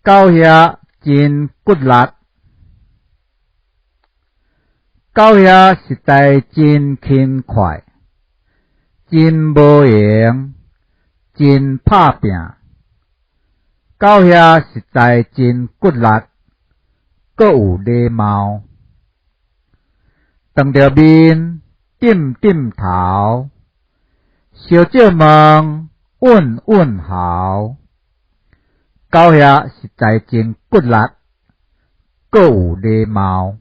狗遐真骨力，狗遐实在真轻快，真无闲，真拍拼。狗遐实在真骨力，阁有礼貌。长着面，点点头，小借问，问问候。狗遐实在真骨力，阁有礼貌。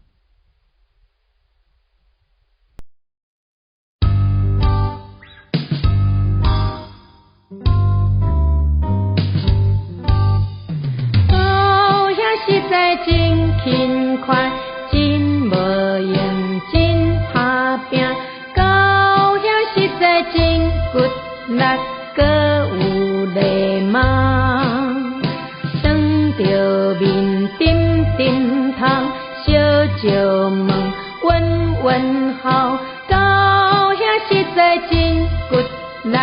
狗遐实在真轻快，真无用，真拍拼。狗遐实在真骨力，阁有礼貌。着面点点头，小招问，问问候。狗遐实在真骨力，